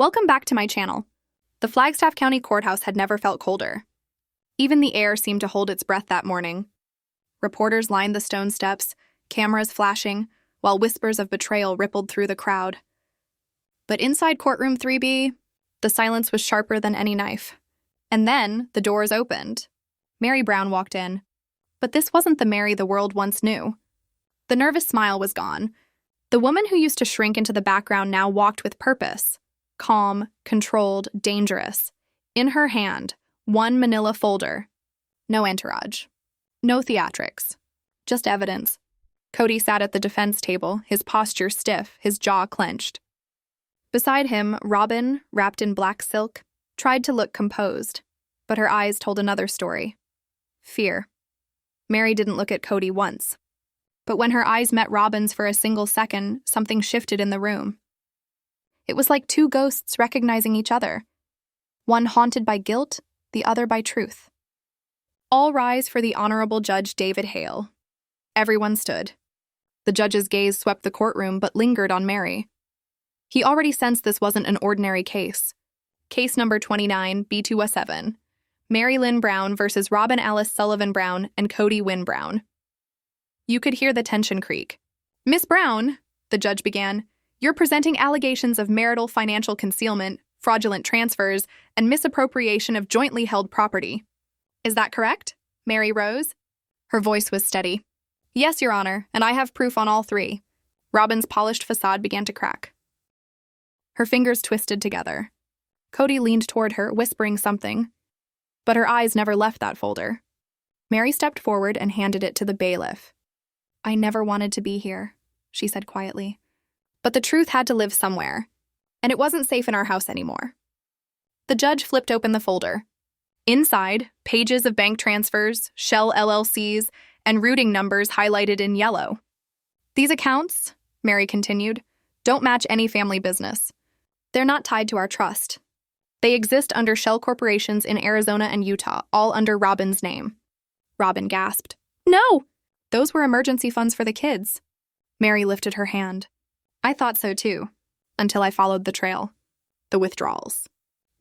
Welcome back to my channel. The Flagstaff County Courthouse had never felt colder. Even the air seemed to hold its breath that morning. Reporters lined the stone steps, cameras flashing, while whispers of betrayal rippled through the crowd. But inside courtroom 3B, the silence was sharper than any knife. And then the doors opened. Meri Brown walked in. But this wasn't the Meri the world once knew. The nervous smile was gone. The woman who used to shrink into the background now walked with purpose. Calm, controlled, dangerous. In her hand, one manila folder. No entourage. No theatrics. Just evidence. Kody sat at the defense table, his posture stiff, his jaw clenched. Beside him, Robyn, wrapped in black silk, tried to look composed, but her eyes told another story. Fear. Meri didn't look at Kody once. But when her eyes met Robyn's for a single second, something shifted in the room. It was like two ghosts recognizing each other. One haunted by guilt, the other by truth. All rise for the Honorable Judge David Hale. Everyone stood. The judge's gaze swept the courtroom but lingered on Meri. He already sensed this wasn't an ordinary case. Case number 29, B217. Meri Lynn Brown versus Robyn Alice Sullivan Brown and Kody Wynn Brown. You could hear the tension creak. Miss Brown, the judge began, you're presenting allegations of marital financial concealment, fraudulent transfers, and misappropriation of jointly held property. Is that correct? Meri rose. Her voice was steady. Yes, Your Honor, and I have proof on all three. Robyn's polished facade began to crack. Her fingers twisted together. Kody leaned toward her, whispering something. But her eyes never left that folder. Meri stepped forward and handed it to the bailiff. I never wanted to be here, she said quietly. But the truth had to live somewhere, and it wasn't safe in our house anymore. The judge flipped open the folder. Inside, pages of bank transfers, shell LLCs, and routing numbers highlighted in yellow. These accounts, Meri continued, don't match any family business. They're not tied to our trust. They exist under shell corporations in Arizona and Utah, all under Robyn's name. Robyn gasped. No! Those were emergency funds for the kids. Meri lifted her hand. I thought so too, until I followed the trail. The withdrawals.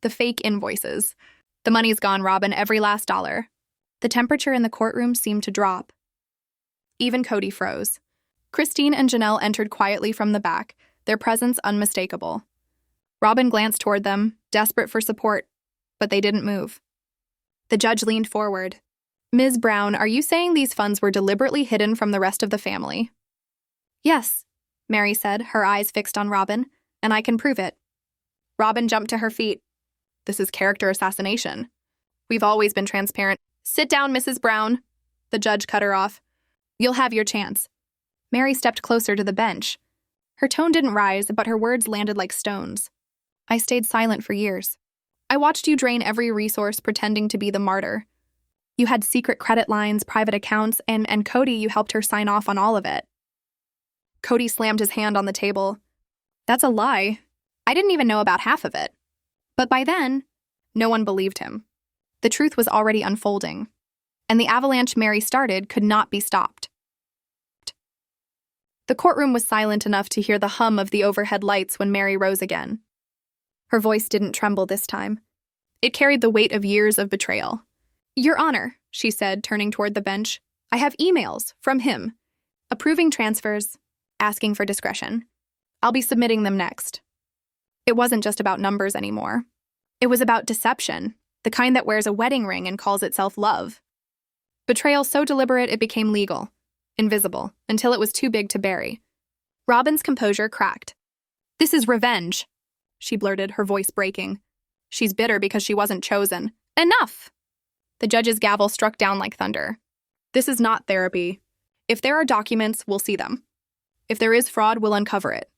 The fake invoices. The money's gone, Robyn, every last dollar. The temperature in the courtroom seemed to drop. Even Kody froze. Christine and Janelle entered quietly from the back, their presence unmistakable. Robyn glanced toward them, desperate for support, but they didn't move. The judge leaned forward. Ms. Brown, are you saying these funds were deliberately hidden from the rest of the family? Yes, Meri said, her eyes fixed on Robyn, and I can prove it. Robyn jumped to her feet. This is character assassination. We've always been transparent. Sit down, Mrs. Brown. The judge cut her off. You'll have your chance. Meri stepped closer to the bench. Her tone didn't rise, but her words landed like stones. I stayed silent for years. I watched you drain every resource pretending to be the martyr. You had secret credit lines, private accounts, and Kody, you helped her sign off on all of it. Kody slammed his hand on the table. That's a lie. I didn't even know about half of it. But by then, no one believed him. The truth was already unfolding, and the avalanche Meri started could not be stopped. The courtroom was silent enough to hear the hum of the overhead lights when Meri rose again. Her voice didn't tremble this time. It carried the weight of years of betrayal. Your Honor, she said, turning toward the bench, I have emails from him, approving transfers, asking for discretion. I'll be submitting them next. It wasn't just about numbers anymore. It was about deception, the kind that wears a wedding ring and calls itself love. Betrayal so deliberate it became legal, invisible, until it was too big to bury. Robyn's composure cracked. This is revenge, she blurted, her voice breaking. She's bitter because she wasn't chosen. Enough! The judge's gavel struck down like thunder. This is not therapy. If there are documents, we'll see them. If there is fraud, we'll uncover it.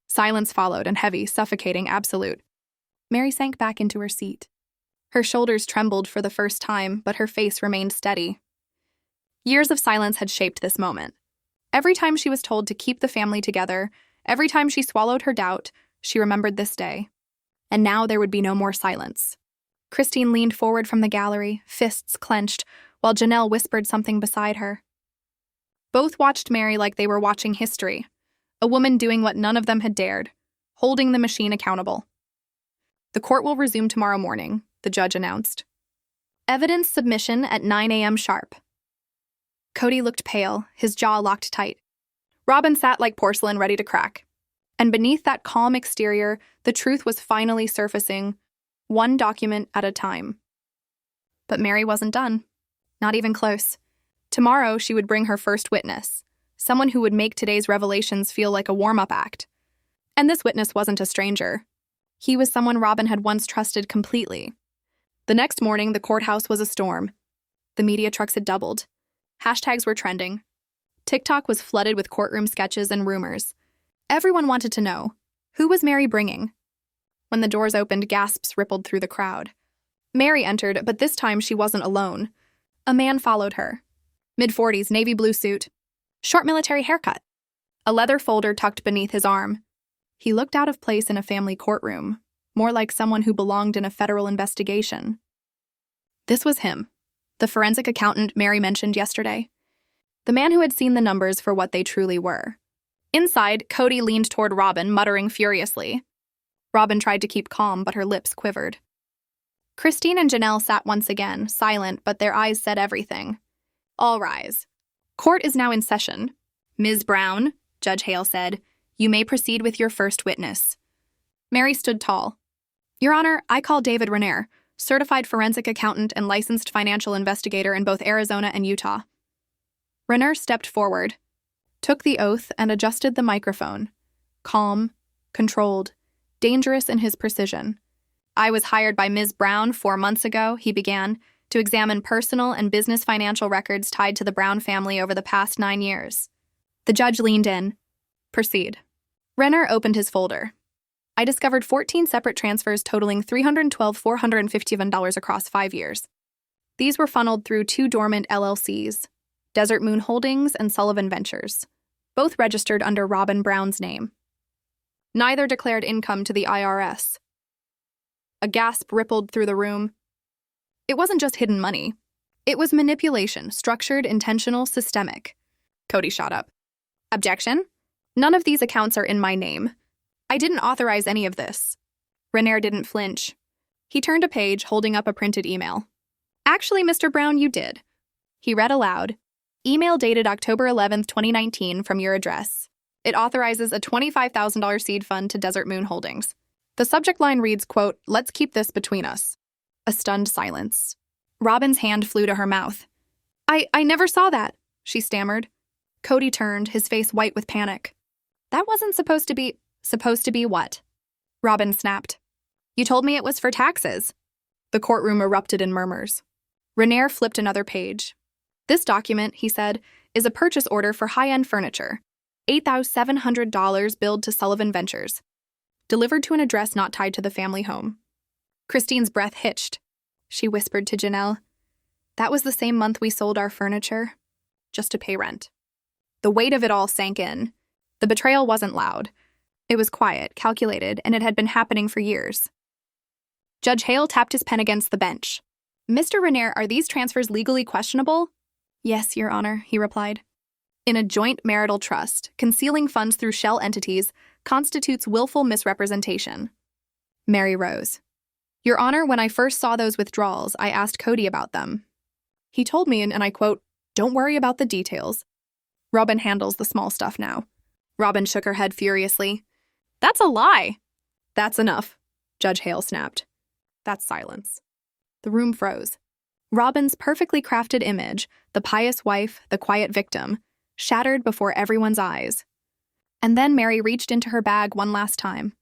Silence followed, and heavy, suffocating, absolute. Meri sank back into her seat. Her shoulders trembled for the first time, but her face remained steady. Years of silence had shaped this moment. Every time she was told to keep the family together, every time she swallowed her doubt, she remembered this day. And now there would be no more silence. Christine leaned forward from the gallery, fists clenched, while Janelle whispered something beside her. Both watched Meri like they were watching history, a woman doing what none of them had dared, holding the machine accountable. The court will resume tomorrow morning, the judge announced. Evidence submission at 9 a.m. sharp. Kody looked pale, his jaw locked tight. Robyn sat like porcelain ready to crack. And beneath that calm exterior, the truth was finally surfacing, one document at a time. But Meri wasn't done. Not even close. Tomorrow, she would bring her first witness, someone who would make today's revelations feel like a warm-up act. And this witness wasn't a stranger. He was someone Robyn had once trusted completely. The next morning, the courthouse was a storm. The media trucks had doubled. Hashtags were trending. TikTok was flooded with courtroom sketches and rumors. Everyone wanted to know, who was Meri bringing? When the doors opened, gasps rippled through the crowd. Meri entered, but this time she wasn't alone. A man followed her. Mid-40s, navy blue suit. Short military haircut. A leather folder tucked beneath his arm. He looked out of place in a family courtroom, more like someone who belonged in a federal investigation. This was him, the forensic accountant Meri mentioned yesterday. The man who had seen the numbers for what they truly were. Inside, Kody leaned toward Robyn, muttering furiously. Robyn tried to keep calm, but her lips quivered. Christine and Janelle sat once again, silent, but their eyes said everything. All rise. Court is now in session. Ms. Brown, Judge Hale said, you may proceed with your first witness. Meri stood tall. Your Honor, I call David Raniere, certified forensic accountant and licensed financial investigator in both Arizona and Utah. Raniere stepped forward, took the oath, and adjusted the microphone. Calm, controlled, dangerous in his precision. I was hired by Ms. Brown 4 months ago, he began, to examine personal and business financial records tied to the Brown family over the past 9 years. The judge leaned in. Proceed. Raniere opened his folder. I discovered 14 separate transfers totaling $312,457 across 5 years. These were funneled through 2 dormant LLCs, Desert Moon Holdings and Sullivan Ventures, both registered under Robyn Brown's name. Neither declared income to the IRS. A gasp rippled through the room. It wasn't just hidden money. It was manipulation, structured, intentional, systemic. Kody shot up. Objection? None of these accounts are in my name. I didn't authorize any of this. Raniere didn't flinch. He turned a page, holding up a printed email. Actually, Mr. Brown, you did. He read aloud. Email dated October 11th, 2019 from your address. It authorizes a $25,000 seed fund to Desert Moon Holdings. The subject line reads, quote, let's keep this between us. A stunned silence. Robyn's hand flew to her mouth. I never saw that, she stammered. Kody turned, his face white with panic. That wasn't supposed to be... Supposed to be what? Robyn snapped. You told me it was for taxes. The courtroom erupted in murmurs. Raniere flipped another page. This document, he said, is a purchase order for high-end furniture. $8,700 billed to Sullivan Ventures. Delivered to an address not tied to the family home. Christine's breath hitched. She whispered to Janelle, that was the same month we sold our furniture, just to pay rent. The weight of it all sank in. The betrayal wasn't loud. It was quiet, calculated, and it had been happening for years. Judge Hale tapped his pen against the bench. Mr. Raniere, are these transfers legally questionable? Yes, Your Honor, he replied. In a joint marital trust, concealing funds through shell entities constitutes willful misrepresentation. Meri rose. Your Honor, when I first saw those withdrawals, I asked Kody about them. He told me, and I quote, don't worry about the details. Robyn handles the small stuff now. Robyn shook her head furiously. That's a lie. That's enough, Judge Hale snapped. That's silence. The room froze. Robyn's perfectly crafted image, the pious wife, the quiet victim, shattered before everyone's eyes. And then Meri reached into her bag one last time.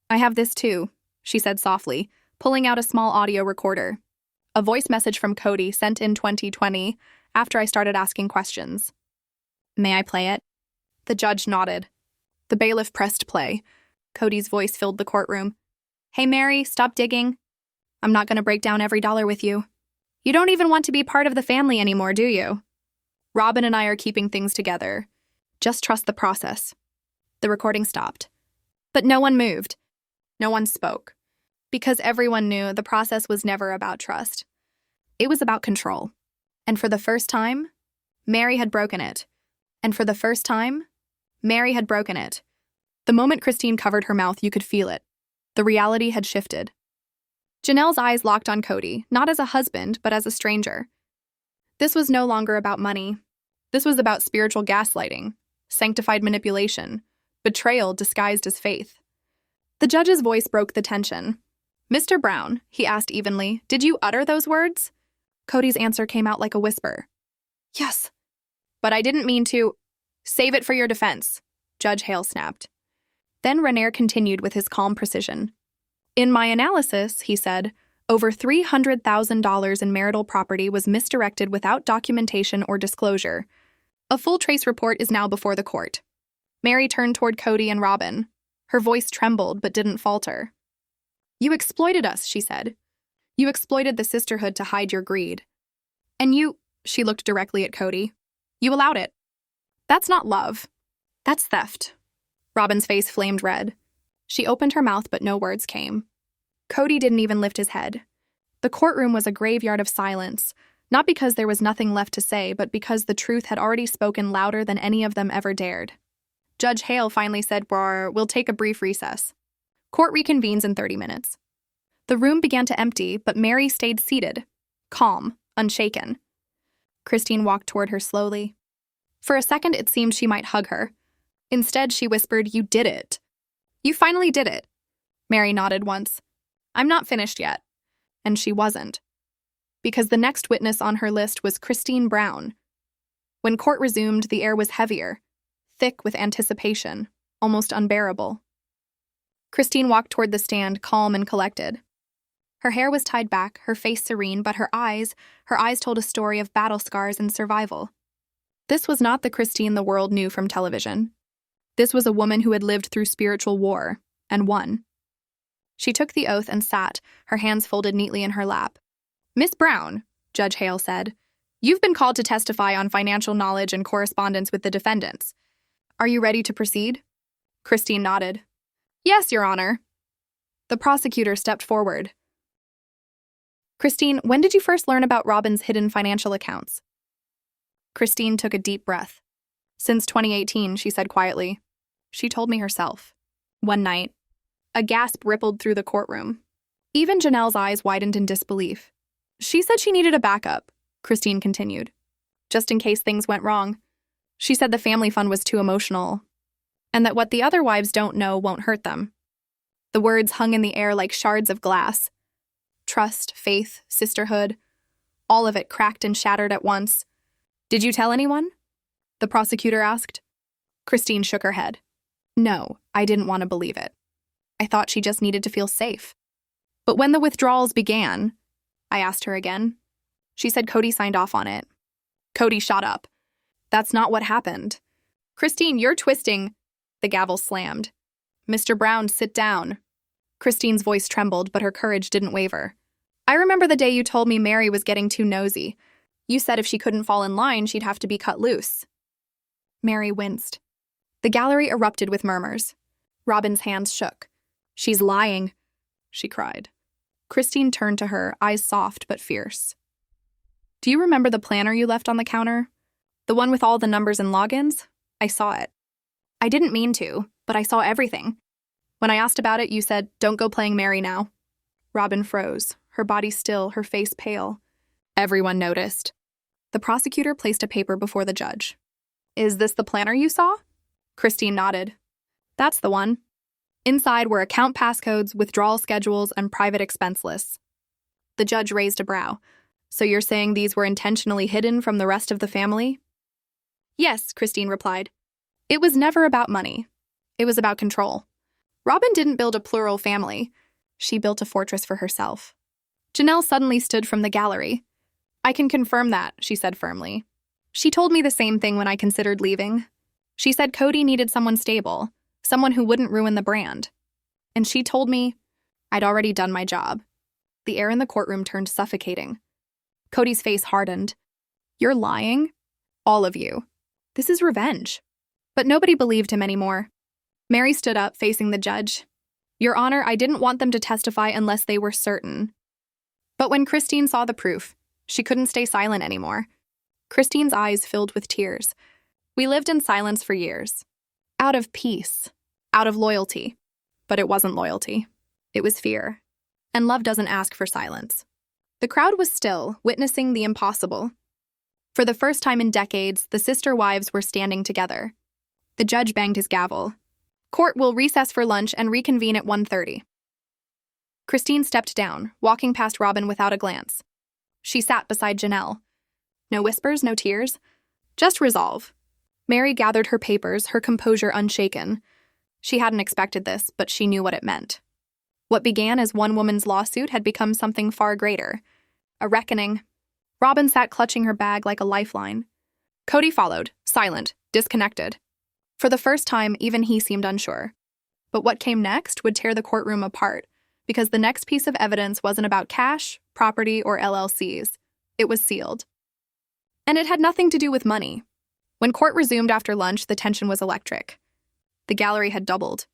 I have this too, she said softly, pulling out a small audio recorder. A voice message from Kody sent in 2020 after I started asking questions. May I play it? The judge nodded. The bailiff pressed play. Kody's voice filled the courtroom. Hey, Meri, stop digging. I'm not going to break down every dollar with you. You don't even want to be part of the family anymore, do you? Robyn and I are keeping things together. Just trust the process. The recording stopped. But no one moved. No one spoke. Because everyone knew the process was never about trust. It was about control. And for the first time, Meri had broken it. And for the first time, Meri had broken it. The moment Christine covered her mouth, you could feel it. The reality had shifted. Janelle's eyes locked on Kody, not as a husband, but as a stranger. This was no longer about money. This was about spiritual gaslighting, sanctified manipulation, betrayal disguised as faith. The judge's voice broke the tension. "Mr. Brown," he asked evenly, "did you utter those words?" Kody's answer came out like a whisper. "Yes." "But I didn't mean to—" "Save it for your defense," Judge Hale snapped. Then Renaer continued with his calm precision. "In my analysis," he said, "over $300,000 in marital property was misdirected without documentation or disclosure. A full trace report is now before the court." Meri turned toward Kody and Robyn. Her voice trembled but didn't falter. "You exploited us," she said. "You exploited the sisterhood to hide your greed. And you," she looked directly at Kody, "you allowed it. That's not love. That's theft." Robyn's face flamed red. She opened her mouth but no words came. Kody didn't even lift his head. The courtroom was a graveyard of silence, not because there was nothing left to say, but because the truth had already spoken louder than any of them ever dared. Judge Hale finally said, "We'll take a brief recess. Court reconvenes in 30 minutes." The room began to empty, but Meri stayed seated, calm, unshaken. Christine walked toward her slowly. For a second, it seemed she might hug her. Instead, she whispered, "You did it. You finally did it." Meri nodded once. "I'm not finished yet." And she wasn't. Because the next witness on her list was Christine Brown. When court resumed, the air was heavier, thick with anticipation, almost unbearable. Christine walked toward the stand, calm and collected. Her hair was tied back, her face serene, but her eyes told a story of battle scars and survival. This was not the Christine the world knew from television. This was a woman who had lived through spiritual war, and won. She took the oath and sat, her hands folded neatly in her lap. "Miss Brown," Judge Hale said, "you've been called to testify on financial knowledge and correspondence with the defendants. Are you ready to proceed?" Christine nodded. "Yes, Your Honor." The prosecutor stepped forward. "Christine, when did you first learn about Robyn's hidden financial accounts?" Christine took a deep breath. "Since 2018, she said quietly. She told me herself. One night." A gasp rippled through the courtroom. Even Janelle's eyes widened in disbelief. "She said she needed a backup," Christine continued, "just in case things went wrong. She said the family fund was too emotional, and that what the other wives don't know won't hurt them." The words hung in the air like shards of glass. Trust, faith, sisterhood, all of it cracked and shattered at once. "Did you tell anyone?" the prosecutor asked. Christine shook her head. "No, I didn't want to believe it. I thought she just needed to feel safe. But when the withdrawals began," I asked her again. She said Kody signed off on it. Kody shot up. "That's not what happened." "Christine, you're twisting." The gavel slammed. "Mr. Brown, sit down." Christine's voice trembled, but her courage didn't waver. "I remember the day you told me Meri was getting too nosy. You said if she couldn't fall in line, she'd have to be cut loose." Meri winced. The gallery erupted with murmurs. Robyn's hands shook. "She's lying," she cried. Christine turned to her, eyes soft but fierce. "Do you remember the planner you left on the counter? The one with all the numbers and logins? I saw it. I didn't mean to, but I saw everything. When I asked about it, you said, 'Don't go playing Meri now.'" Robyn froze, her body still, her face pale. Everyone noticed. The prosecutor placed a paper before the judge. "Is this the planner you saw?" Christine nodded. "That's the one. Inside were account passcodes, withdrawal schedules, and private expense lists." The judge raised a brow. "So you're saying these were intentionally hidden from the rest of the family?" "Yes," Christine replied. "It was never about money. It was about control. Robyn didn't build a plural family. She built a fortress for herself." Janelle suddenly stood from the gallery. "I can confirm that," she said firmly. "She told me the same thing when I considered leaving. She said Kody needed someone stable, someone who wouldn't ruin the brand. And she told me I'd already done my job." The air in the courtroom turned suffocating. Kody's face hardened. "You're lying? All of you. This is revenge." But nobody believed him anymore. Meri stood up, facing the judge. "Your Honor, I didn't want them to testify unless they were certain." But when Christine saw the proof, she couldn't stay silent anymore. Christine's eyes filled with tears. "We lived in silence for years. Out of peace. Out of loyalty. But it wasn't loyalty. It was fear. And love doesn't ask for silence. The crowd was still, witnessing the impossible. For the first time in decades, the sister wives were standing together. The judge banged his gavel. Court will recess for lunch and reconvene at 1:30. Christine stepped down, walking past Robyn without a glance. She sat beside Janelle. No whispers, no tears. Just resolve. Meri gathered her papers, her composure unshaken. She hadn't expected this, but she knew what it meant. What began as one woman's lawsuit had become something far greater. A reckoning. Robyn sat clutching her bag like a lifeline. Kody followed, silent, disconnected. For the first time, even he seemed unsure. But what came next would tear the courtroom apart, because the next piece of evidence wasn't about cash, property, or LLCs. It was sealed. And it had nothing to do with money. When court resumed after lunch, the tension was electric. The gallery had doubled.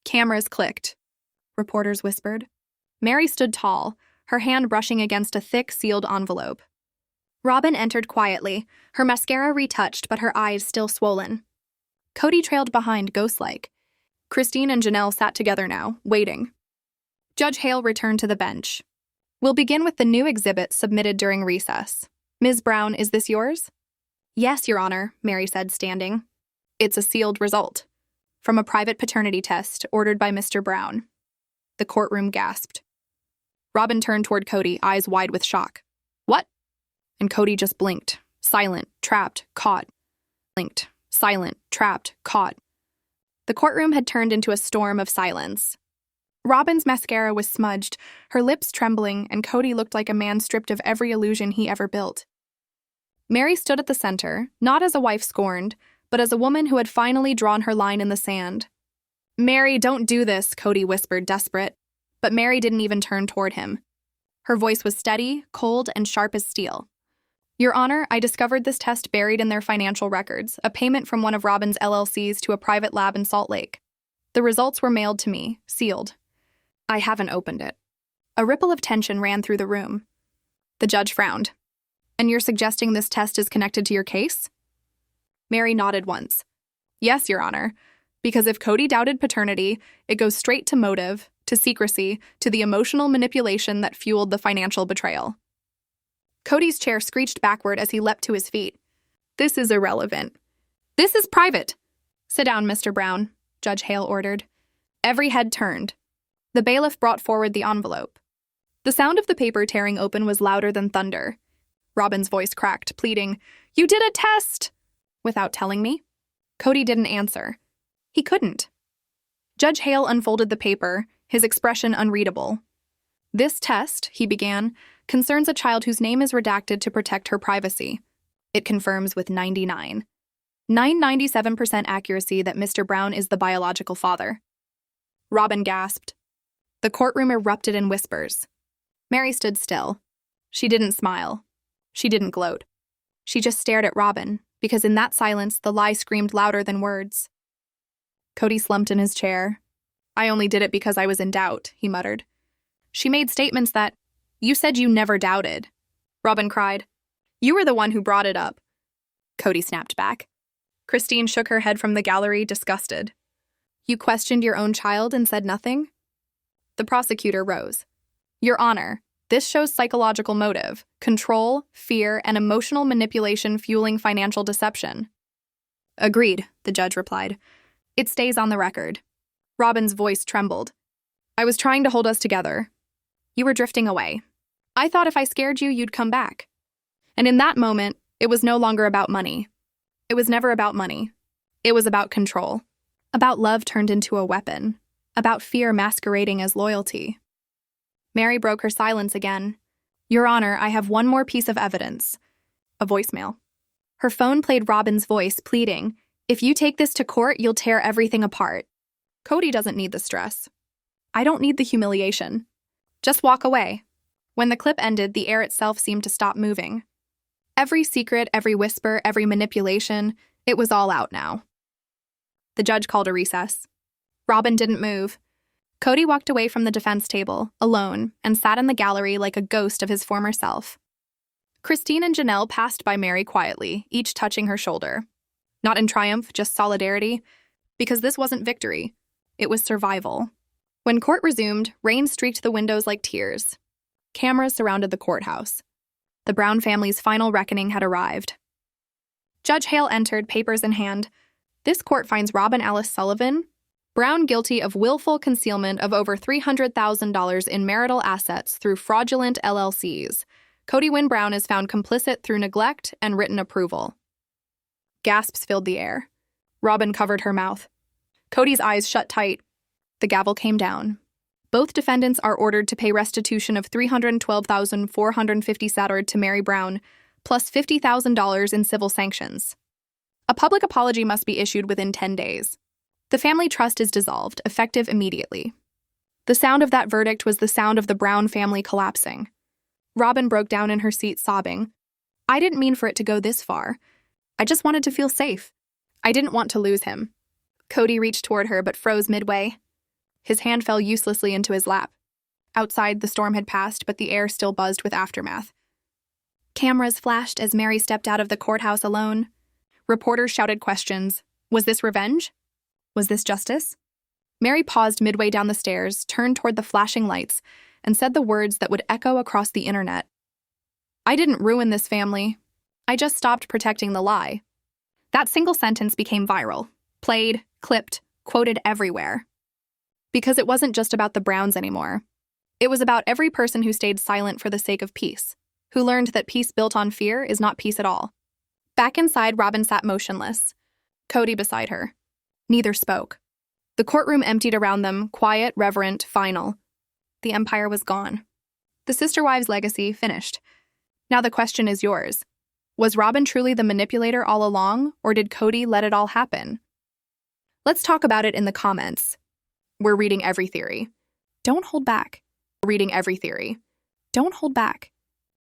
Cameras clicked. Reporters whispered. Meri stood tall, her hand brushing against a thick, sealed envelope. Robyn entered quietly, her mascara retouched but her eyes still swollen. Kody trailed behind, ghost-like. Christine and Janelle sat together now, waiting. Judge Hale returned to the bench. We'll begin with the new exhibit submitted during recess. Ms. Brown, is this yours? Yes, Your Honor, Meri said, standing. It's a sealed result. From a private paternity test ordered by Mr. Brown. The courtroom gasped. Robyn turned toward Kody, eyes wide with shock. What? And Kody just blinked. Silent, trapped, caught. Blinked. Silent, trapped, caught. The courtroom had turned into a storm of silence. Robyn's mascara was smudged, her lips trembling, and Kody looked like a man stripped of every illusion he ever built. Meri stood at the center, not as a wife scorned, but as a woman who had finally drawn her line in the sand. Meri, don't do this, Kody whispered, desperate. But Meri didn't even turn toward him. Her voice was steady, cold, and sharp as steel. Your Honor, I discovered this test buried in their financial records, a payment from one of Robyn's LLCs to a private lab in Salt Lake. The results were mailed to me, sealed. I haven't opened it. A ripple of tension ran through the room. The judge frowned. And you're suggesting this test is connected to your case? Meri nodded once. Yes, Your Honor, because if Kody doubted paternity, it goes straight to motive, to secrecy, to the emotional manipulation that fueled the financial betrayal. Kody's chair screeched backward as he leapt to his feet. This is irrelevant. This is private. Sit down, Mr. Brown, Judge Hale ordered. Every head turned. The bailiff brought forward the envelope. The sound of the paper tearing open was louder than thunder. Robyn's voice cracked, pleading, You did a test! Without telling me? Kody didn't answer. He couldn't. Judge Hale unfolded the paper, his expression unreadable. This test, he began, concerns a child whose name is redacted to protect her privacy. It confirms with 997% accuracy that Mr. Brown is the biological father. Robyn gasped. The courtroom erupted in whispers. Meri stood still. She didn't smile. She didn't gloat. She just stared at Robyn, because in that silence the lie screamed louder than words. Kody slumped in his chair. I only did it because I was in doubt, he muttered. She made statements that, You said you never doubted. Robyn cried. You were the one who brought it up. Kody snapped back. Christine shook her head from the gallery, disgusted. You questioned your own child and said nothing? The prosecutor rose. Your Honor, this shows psychological motive, control, fear, and emotional manipulation fueling financial deception. Agreed, the judge replied. It stays on the record. Robyn's voice trembled. I was trying to hold us together. You were drifting away. I thought if I scared you, you'd come back. And in that moment, it was no longer about money. It was never about money. It was about control. About love turned into a weapon. About fear masquerading as loyalty. Meri broke her silence again. Your Honor, I have one more piece of evidence. A voicemail. Her phone played Robyn's voice, pleading, If you take this to court, you'll tear everything apart. Kody doesn't need the stress. I don't need the humiliation. Just walk away. When the clip ended, the air itself seemed to stop moving. Every secret, every whisper, every manipulation, it was all out now. The judge called a recess. Robyn didn't move. Kody walked away from the defense table, alone, and sat in the gallery like a ghost of his former self. Christine and Janelle passed by Meri quietly, each touching her shoulder. Not in triumph, just solidarity, because this wasn't victory. It was survival. When court resumed, rain streaked the windows like tears. Cameras surrounded the courthouse. The Brown family's final reckoning had arrived. Judge Hale entered, papers in hand. This court finds Robyn Alice Sullivan, Brown, guilty of willful concealment of over $300,000 in marital assets through fraudulent LLCs. Kody Wynn Brown is found complicit through neglect and written approval. Gasps filled the air. Robyn covered her mouth. Kody's eyes shut tight. The gavel came down. Both defendants are ordered to pay restitution of $312,450 SATR to Meri Brown, plus $50,000 in civil sanctions. A public apology must be issued within 10 days. The family trust is dissolved, effective immediately. The sound of that verdict was the sound of the Brown family collapsing. Robyn broke down in her seat, sobbing. I didn't mean for it to go this far. I just wanted to feel safe. I didn't want to lose him. Kody reached toward her but froze midway. His hand fell uselessly into his lap. Outside, the storm had passed, but the air still buzzed with aftermath. Cameras flashed as Meri stepped out of the courthouse alone. Reporters shouted questions. Was this revenge? Was this justice? Meri paused midway down the stairs, turned toward the flashing lights, and said the words that would echo across the internet. I didn't ruin this family. I just stopped protecting the lie. That single sentence became viral. Played, clipped, quoted everywhere. Because it wasn't just about the Browns anymore. It was about every person who stayed silent for the sake of peace, who learned that peace built on fear is not peace at all. Back inside, Robyn sat motionless. Kody beside her. Neither spoke. The courtroom emptied around them, quiet, reverent, final. The empire was gone. The sister wives' legacy finished. Now the question is yours. Was Robyn truly the manipulator all along, or did Kody let it all happen? Let's talk about it in the comments. We're reading every theory. Don't hold back. We're reading every theory. Don't hold back.